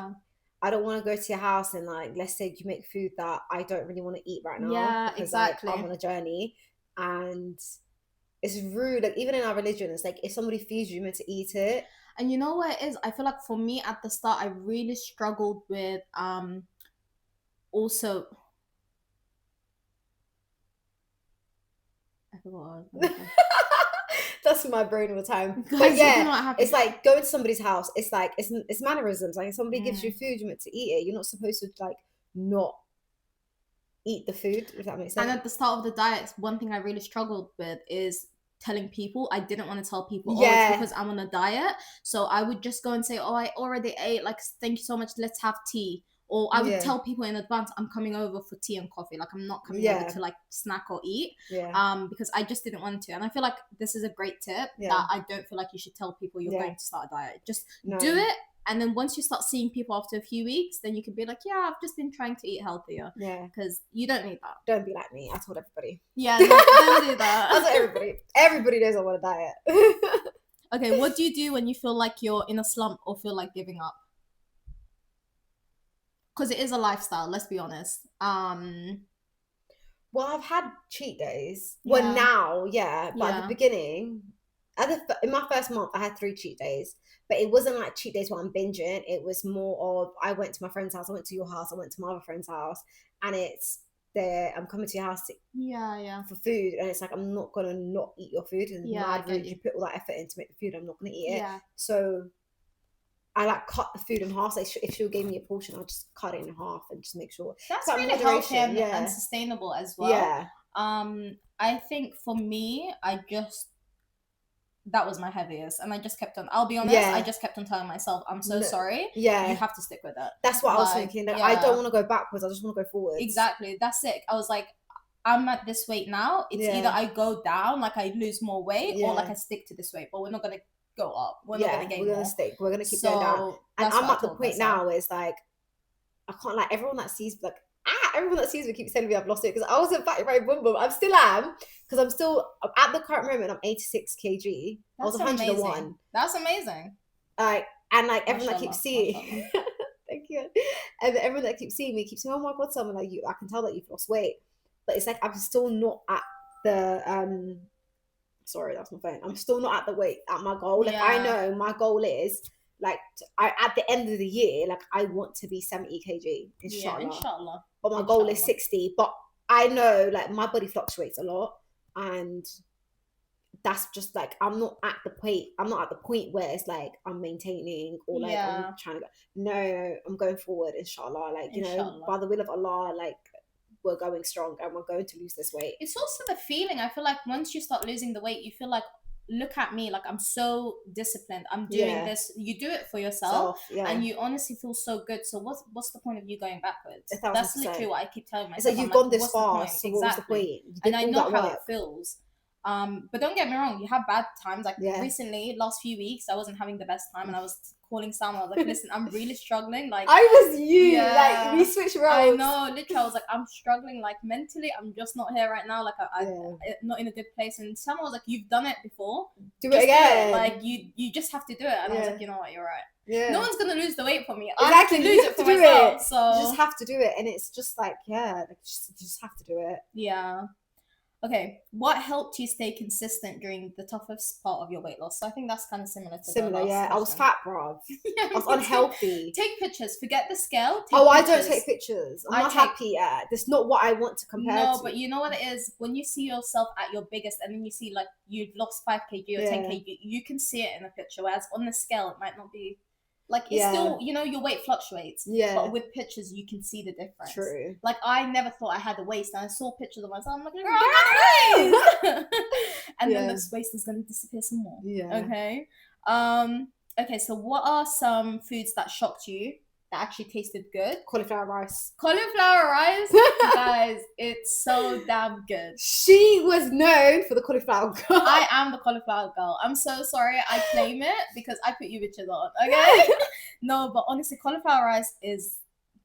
I don't want to go to your house and like let's say you make food that I don't really want to eat right now because like I'm on a journey. And it's rude, like even in our religion it's like if somebody feeds you, you're meant to eat it. And you know what it is, I feel like for me at the start I really struggled with also I forgot that's my brain all the time. But yeah, it's like going to somebody's house, it's like it's mannerisms. Like if somebody gives you food, you're meant to eat it. You're not supposed to like not eat the food, if that makes sense. And at the start of the diet, one thing I really struggled with is telling people. I didn't want to tell people, it's because I'm on a diet. So I would just go and say, I already ate, like thank you so much, let's have tea. Or I would tell people in advance, I'm coming over for tea and coffee. Like I'm not coming over to like snack or eat. Because I just didn't want to. And I feel like this is a great tip that I don't feel like you should tell people you're going to start a diet. Just do it. And then once you start seeing people after a few weeks, then you can be like, yeah, I've just been trying to eat healthier. Yeah. Because you don't need that. Don't be like me. I told everybody. Yeah, don't do that. I told everybody. Everybody knows I want a diet. Okay, what do you do when you feel like you're in a slump or feel like giving up? Because it is a lifestyle, let's be honest. Well, I've had cheat days. Well, now, but at the beginning, in my first month, I had 3 cheat days. But it wasn't like cheat days where I'm binging. It was more of I went to my friend's house, I went to your house, I went to my other friend's house, and it's there. I'm coming to your house for food, and it's like I'm not gonna not eat your food. And mad rude, you put all that effort in to make the food, I'm not gonna eat it. So I like cut the food in half. So if she gave me a portion, I'll just cut it in half and just make sure that's really healthy and sustainable as well. I think for me, that was my heaviest, and I just kept on. I'll be honest, I just kept on telling myself, "I'm so sorry. You have to stick with it." That's what I was thinking. Like, I don't want to go backwards. I just want to go forward. Exactly. That's it. I was like, I'm at this weight now. It's either I go down, like I lose more weight, or like I stick to this weight. But we're not gonna go up. We're not gonna gain more. We're gonna stick. We're gonna keep going down. And I'm at the point now where it's like, I can't like everyone that sees me keeps telling me I've lost it because I wasn't fat right boom boom. I still am because I'm at the current moment I'm 86 kg. I was 101. That's amazing. And like everyone that keeps seeing thank you. And everyone that keeps seeing me keeps saying, oh my god, someone like you, I can tell that you've lost weight. But it's like I'm still not at the sorry, that's my phone. I'm still not at the weight at my goal. Like I know my goal is like at the end of the year, like I want to be 70 kg, inshallah. But my goal is 60. But I know like my body fluctuates a lot, and that's just like I'm not at the point where it's like I'm maintaining or like I'm trying to go. No, I'm going forward, inshallah. Like you know, by the will of Allah, like we're going strong and we're going to lose this weight. It's also the feeling. I feel like once you start losing the weight, you feel like, look at me, like I'm so disciplined, I'm doing this. You do it for yourself and you honestly feel so good. So what's the point of you going backwards? 1,000%. That's literally what I keep telling myself. It's like you've gone this far, so what's the point? And I know how it feels. But don't get me wrong, you have bad times. Like recently, last few weeks, I wasn't having the best time, and I was calling Sam. I was like, "Listen, I'm really struggling." Like I was you, like we switched roles. I know, literally, I was like, "I'm struggling, like mentally. I'm just not here right now. Like I'm not in a good place." And Sam was like, "You've done it before. Do it again. Like you just have to do it." And I was like, "You know what? You're right. Yeah. No one's gonna lose the weight for me. Exactly. I have to lose it for myself. So you just have to do it, and it's just like you just have to do it." Yeah. Okay, what helped you stay consistent during the toughest part of your weight loss? So I think that's kind of similar to the last yeah. I was fat, bruv. Yeah, I was unhealthy. Take pictures. Forget the scale. I don't take pictures. I'm not happy at. That's not what I want to compare to. No, but you know what it is? When you see yourself at your biggest and then you see like you've lost 5 kg or 10 kg, you can see it in a picture. Whereas on the scale, it might not be. Like, it's still, you know, your weight fluctuates. Yeah. But with pictures, you can see the difference. True. Like, I never thought I had a waist, and I saw pictures of myself. I'm like, look at my waist! And then this waist is going to disappear some more. Yeah. Okay. Okay, so what are some foods that shocked you that actually tasted good? Cauliflower rice. Cauliflower rice? Guys, it's so damn good. She was known for the cauliflower girl. I am the cauliflower girl. I'm so sorry. I claim it because I put you bitches on, okay? No, but honestly, cauliflower rice is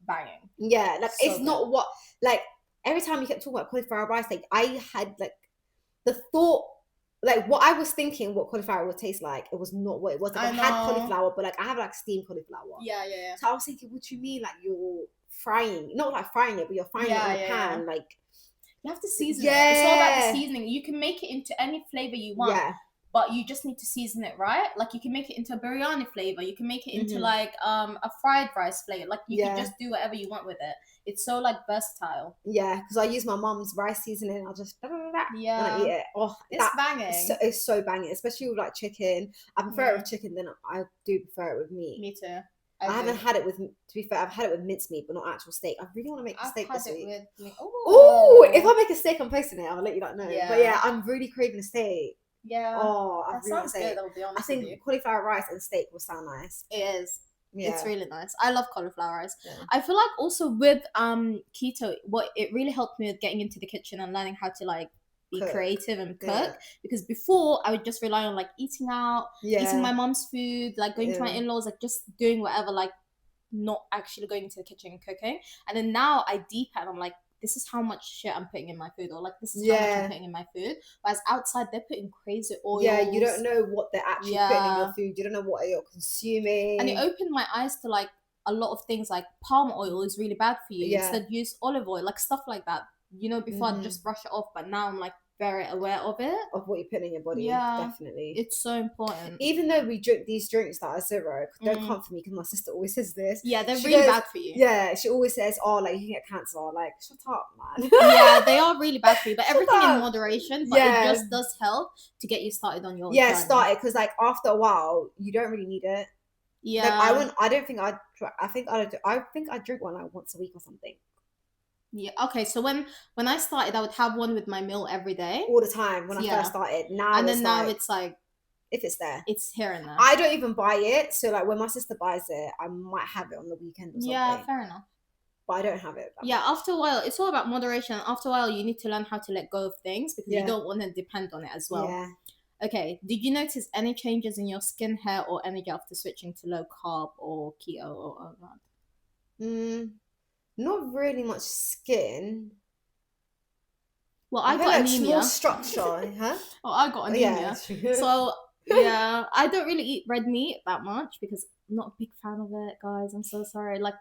banging. Yeah, like, so it's good. Not what, like, every time you kept talking about cauliflower rice, like, I had, like, the thought, like, what I was thinking what cauliflower would taste like, it was not what it was. Like, I've had cauliflower, but, like, I have, like, steamed cauliflower. Yeah. So I was thinking, what do you mean, like, you're frying, not like frying it, but you're frying it in a pan, like. You have to season it. It's all about the seasoning. You can make it into any flavor you want. Yeah. But you just need to season it right. Like, you can make it into a biryani flavor. You can make it into like a fried rice flavor. Like, you can just do whatever you want with it. It's so like versatile. Yeah, because I use my mum's rice seasoning. I'll just and I eat it. Oh, it's banging. It's so banging, especially with like chicken. I prefer it with chicken than I do prefer it with meat. Me too. I haven't had it with, to be fair, I've had it with mincemeat, but not actual steak. I really want to make a steak this week. Oh, if I make a steak, I'm posting it. I'll let you know. Yeah. But yeah, I'm really craving a steak. Yeah. Oh, that sounds good. I'll be honest. I think cauliflower rice and steak will sound nice. It is. Yeah. It's really nice. I love cauliflower rice. Yeah. I feel like also with keto, what it really helped me with getting into the kitchen and learning how to like be creative and cook, because before I would just rely on like eating out, eating my mom's food, like going to my in-laws, like just doing whatever, like not actually going into the kitchen and cooking. And then now I deep and I'm like, this is how much shit I'm putting in my food, or like this is how much I'm putting in my food. Whereas outside they're putting crazy oils. Yeah, you don't know what they're actually putting in your food. You don't know what you're consuming. And it opened my eyes to like a lot of things, like palm oil is really bad for you. Instead use olive oil, like stuff like that. You know, before I'd just brush it off, but now I'm like very aware of it. Of what you put in your body. Yeah. Definitely. It's so important. Even though we drink these drinks that are zero, don't come for me because my sister always says this. Yeah, they're really bad for you. Yeah, she always says, oh, like you can get cancer. Like, shut up, man. Yeah, they are really bad for you, but everything in moderation. But it just does help to get you started on your journey. Started, because like after a while, you don't really need it. Yeah. Like I think I drink one like once a week or something. Yeah. Okay. So when I started, I would have one with my meal every day, all the time. When I first started, now it's like if it's there, it's here and there. I don't even buy it. So like when my sister buys it, I might have it on the weekend or something. Yeah, fair enough. But I don't have it. Yeah. After a while, it's all about moderation. After a while, you need to learn how to let go of things because you don't want to depend on it as well. Yeah. Okay. Did you notice any changes in your skin, hair, or energy after switching to low carb or keto or that? Not really much skin. Well, I got anemia. Small structure, huh? Oh, I got anemia. Yeah. So yeah, I don't really eat red meat that much because I'm not a big fan of it, guys. I'm so sorry. Like,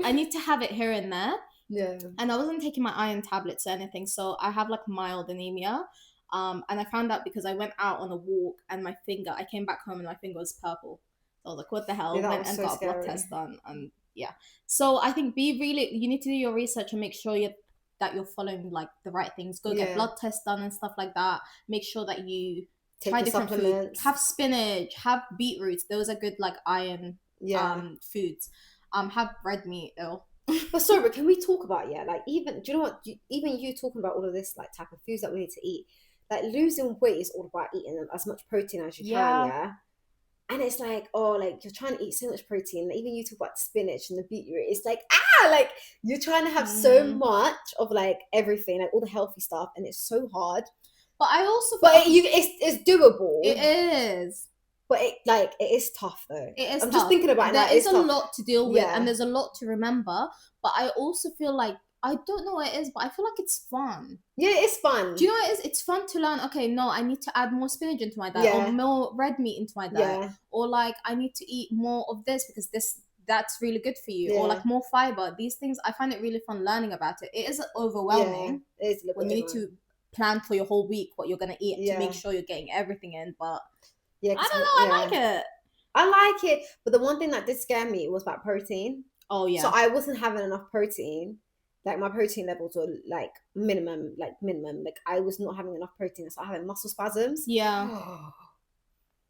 I need to have it here and there. Yeah. And I wasn't taking my iron tablets or anything, so I have like mild anemia. And I found out because I went out on a walk and I came back home and my finger was purple. So I was like, what the hell? Went and got a blood test done and. Yeah. So I think you need to do your research and make sure that you're following like the right things. Go get blood tests done and stuff like that. Make sure that you try different foods. Have spinach, have beetroots. Those are good like iron foods. Have red meat though. But sorry, can we talk about like even do you know what? Even you talking about all of this like type of foods that we need to eat. Like losing weight is all about eating as much protein as you can. Yeah. And it's like, oh, like you're trying to eat so much protein. Like, even you talk about spinach and the beetroot. It's like, like you're trying to have so much of like everything, like all the healthy stuff, and it's so hard. But I also, it's doable. It is. But it is tough though. It is. I'm just thinking about it. There is a lot to deal with, and there's a lot to remember. But I also feel like. I don't know what it is, but I feel like it's fun. Yeah, it's fun. Do you know what it is? It's fun to learn, okay, no, I need to add more spinach into my diet or more red meat into my diet. Yeah. Or like, I need to eat more of this because that's really good for you. Or like more fiber. These things, I find it really fun learning about it. It is overwhelming. Yeah, it is when you need to plan for your whole week what you're gonna eat to make sure you're getting everything in. But I don't know, I like it. I like it, but the one thing that did scare me was about protein. Oh yeah. So I wasn't having enough protein. Like my protein levels were like minimum. Like I was not having enough protein. So I having muscle spasms. Yeah.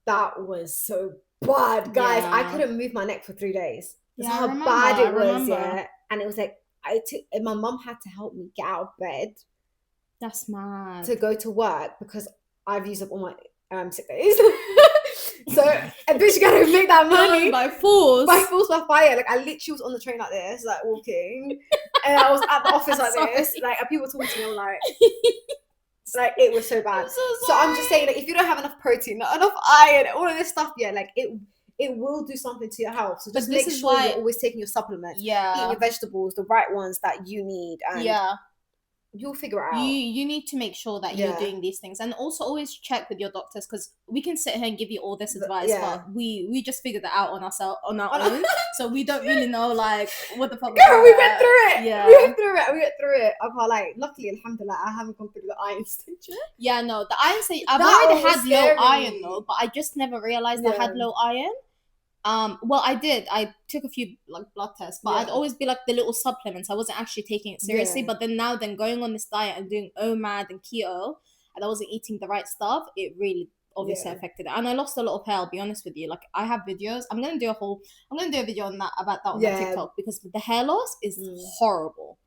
That was so bad, guys. I couldn't move my neck for 3 days. That's how bad it was. Yeah, and it was like my mum had to help me get out of bed. That's mad. To go to work because I've used up all my sick days. So a bitch gotta make that money by force, by fire. Like I literally was on the train like this, like walking, and I was at the office like this, like and people talking to me. I'm like it was so bad. So I'm just saying, like, if you don't have enough protein, not enough iron, all of this stuff, like it will do something to your health. So just make sure you're always taking your supplements, eating your vegetables, the right ones that you need, and you'll figure it out. You need to make sure that you're doing these things, and also always check with your doctors, because we can sit here and give you all this advice, but we just figured that out on our own, so we don't really know like what the fuck. Girl, we went through it. We went through it. I'm like, luckily, alhamdulillah, I haven't gone through the iron stage yet. Yeah, no, the iron stage. I've already had low iron though, but I just never realized I had low iron. Well, I did. I took a few like blood tests, but I'd always be like the little supplements. I wasn't actually taking it seriously. But then going on this diet and doing OMAD and keto, and I wasn't eating the right stuff, it really obviously affected it. And I lost a lot of hair, I'll be honest with you. Like I have videos. I'm gonna do a video on that about that on my TikTok, because the hair loss is horrible.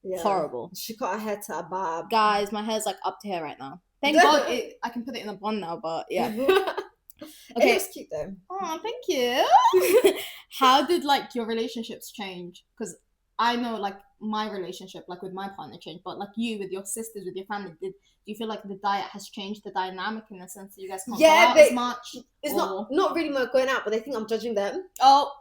Yeah. Horrible. She cut her hair to a bob. Guys, my hair's like up to here right now. Thank God I can put it in a bun now, but yeah. Okay, it was cute though. Oh, thank you. How did like your relationships change? Because I know like my relationship like with my partner changed, but like you with your sisters, with your family, do you feel like the diet has changed the dynamic in the sense that you guys can't go out as much? It's not really more going out, but they think I'm judging them. Oh,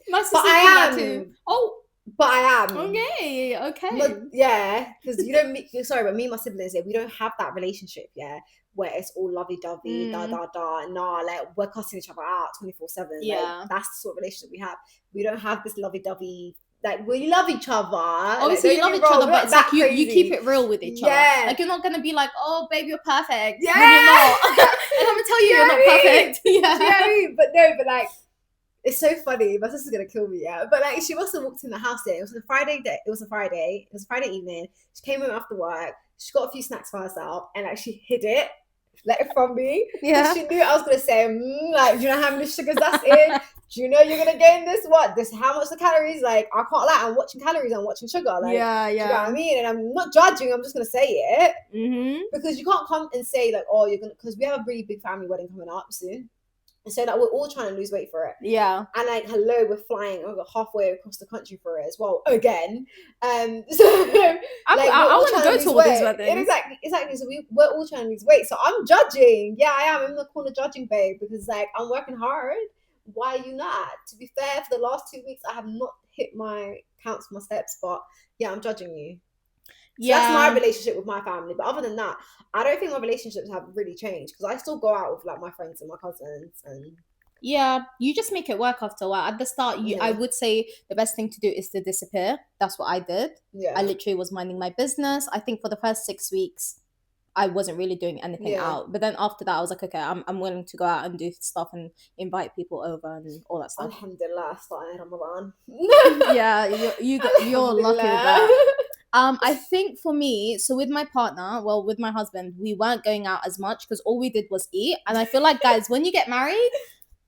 my sister I am too. Oh, but I am. Okay. But, yeah, because you don't meet. Sorry, but me and my siblings, we don't have that relationship. Yeah, where it's all lovey-dovey, da. Nah, like we're cussing each other out 24/7. Yeah, like, that's the sort of relationship we have. We don't have this lovey-dovey. Like we love each other. Obviously, you love each other, but it's like you keep it real with each other. Like you're not gonna be like, "Oh, babe, you're perfect." Yeah, when you're not. And I'm gonna tell you, you're not perfect. Yeah, but like. It's so funny. My sister's gonna kill me, but like she must have walked in the house there. It was a Friday evening. She came home after work. She got a few snacks for herself and like she hid it, like from me. Yeah. She knew I was gonna say, like, do you know how many sugars that's in? Do you know you're gonna gain this? What? This how much the calories? Like, I can't lie. I'm watching calories. I'm watching sugar. Like, yeah. Do you know what I mean? And I'm not judging. I'm just gonna say it because you can't come and say like, oh, you're gonna, because we have a really big family wedding coming up soon. And so like we're all trying to lose weight for it. Yeah. And like we're flying over halfway across the country for it as well. Again. So I want to go to all these weddings. Exactly. So we're all trying to lose weight. So I'm judging. Yeah, I am in the corner judging, babe, because like I'm working hard. Why are you not? To be fair, for the last 2 weeks I have not hit my counts, my steps, but yeah, I'm judging you. So that's my relationship with my family. But other than that, I don't think my relationships have really changed because I still go out with like my friends and my cousins and you just make it work after a while. At the start, I would say the best thing to do is to disappear. That's what I did. Yeah. I literally was minding my business. I think for the first 6 weeks, I wasn't really doing anything out. But then after that, I was like, okay, I'm willing to go out and do stuff and invite people over and all that stuff. Alhamdulillah, starting Ramadan. Yeah, you're lucky with that. I think for me, so with my partner, with my husband, we weren't going out as much because all we did was eat. And I feel like, guys, when you get married,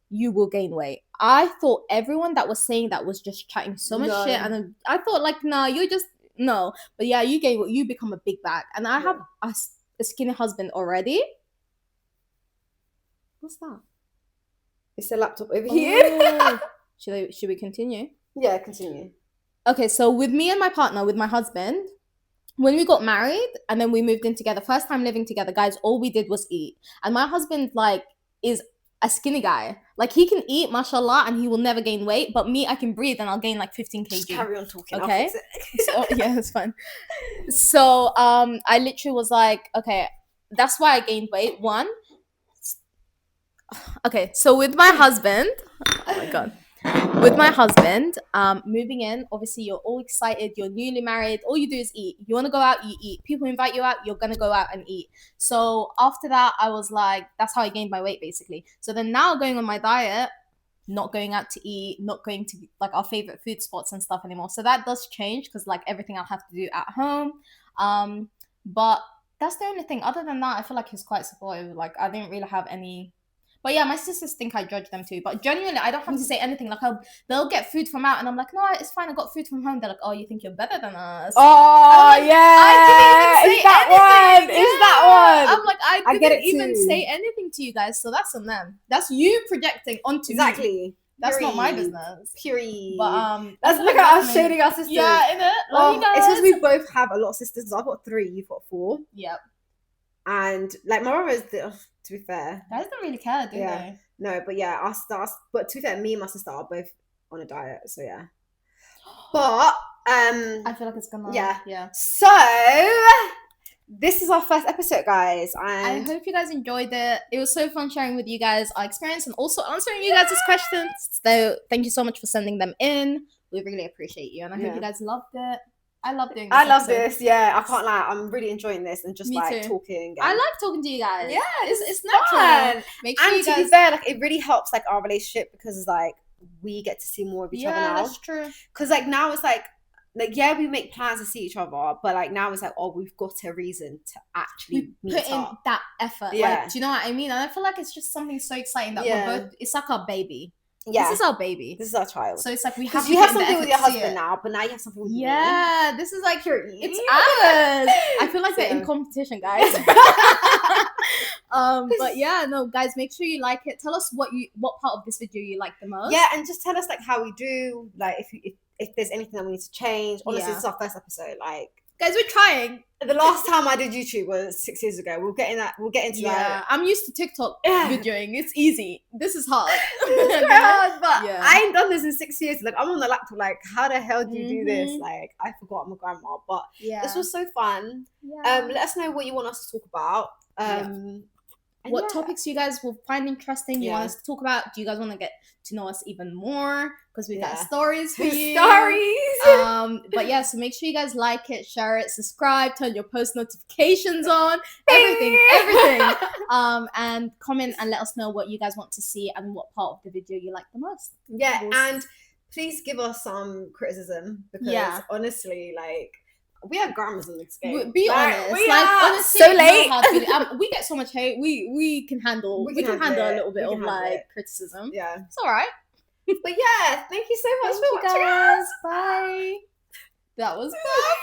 you will gain weight. I thought everyone that was saying that was just chatting so much shit. And I thought like, nah, you're just, no. But yeah, you become a big bag. And I have a skinny husband already. What's that? It's a laptop over here. Should we continue? Yeah, continue. Okay, so with me and my partner, with my husband, when we got married and then we moved in together, first time living together, guys, all we did was eat. And my husband, like, is a skinny guy. Like, he can eat, mashallah, and he will never gain weight. But me, I can breathe and I'll gain, like, 15 kg. Just carry on talking. Okay? So, yeah, it's fine. So, I literally was like, okay, that's why I gained weight. One. Okay, so with my husband, oh my God. with my husband, moving in, obviously you're all excited, you're newly married, all you do is eat. You want to go out, you eat. People invite you out, you're gonna go out and eat. So after that, I was like, that's how I gained my weight basically. So then now going on my diet, not going out to eat, not going to like our favorite food spots and stuff anymore. So that does change because like everything I'll have to do at home. But that's the only thing. Other than that, I feel like he's quite supportive. Like I didn't really have any. But yeah, my sisters think I judge them too. But genuinely, I don't have to say anything. Like they'll get food from out, and I'm like, no, it's fine. I got food from home. They're like, oh, you think you're better than us? Oh like, yeah, I didn't even say anything. Is that one? I'm like, I didn't even say anything to you guys. So that's on them. That's you projecting onto me. That's not my business. Period. But that's look at us shading our sisters. Yeah, innit? Love you guys. It's because we both have a lot of sisters. I've got 3. You've got 4. Yep. And like my brother is, to be fair, guys don't really care, do they? No, but yeah, but to be fair, me and my sister are both on a diet, so yeah. But I feel like it's gonna yeah. So this is our first episode, guys. And I hope you guys enjoyed it. It was so fun sharing with you guys our experience and also answering you guys' questions. So thank you so much for sending them in. We really appreciate you, and I hope you guys loved it. I love doing this. I love this. Yeah, I can't lie. I'm really enjoying this and just Me like too. talking. I like talking to you guys. Yeah, it's natural. Make sure and you to guys... be fair, like it really helps like our relationship because like we get to see more of each other now. Yeah, that's true. Because like now it's like yeah, we make plans to see each other, but like now it's like, oh, we've got a reason to actually put in that effort. Yeah. Like, do you know what I mean? And I feel like it's just something so exciting that we're both. It's like our baby. Yeah, this is our baby. This is our child. So it's like we have. Because you have something with your husband now, but now you have something with me. Yeah, this is like it's ours. I feel like they're in competition, guys. But yeah, no, guys, make sure you like it. Tell us what part of this video you like the most. Yeah, and just tell us like how we do. Like if there's anything that we need to change. Honestly, this is our first episode. Like, guys, we're trying. The last time I did YouTube was 6 years ago. We'll get into that. Yeah, I'm used to TikTok videoing. It's easy. This is hard. It's hard, but I ain't done this in 6 years. Like, I'm on the laptop. Like, how the hell do you do this? Like, I forgot I'm a grandma. But this was so fun. Yeah. Let us know what you want us to talk about. What topics you guys will find interesting, you want us to talk about. Do you guys want to get to know us even more? Because we got stories for you. But yeah, so make sure you guys like it, share it, subscribe, turn your post notifications on, everything. And comment and let us know what you guys want to see and what part of the video you like the most. Yeah, and please give us some criticism because honestly, like, we are grandmas in this game. Be honest. We like, are honestly, so late. We get so much hate. We can handle. We can handle a little bit of like criticism. Yeah, it's all right. But yeah, thank you so much for watching us. Bye. That was fun.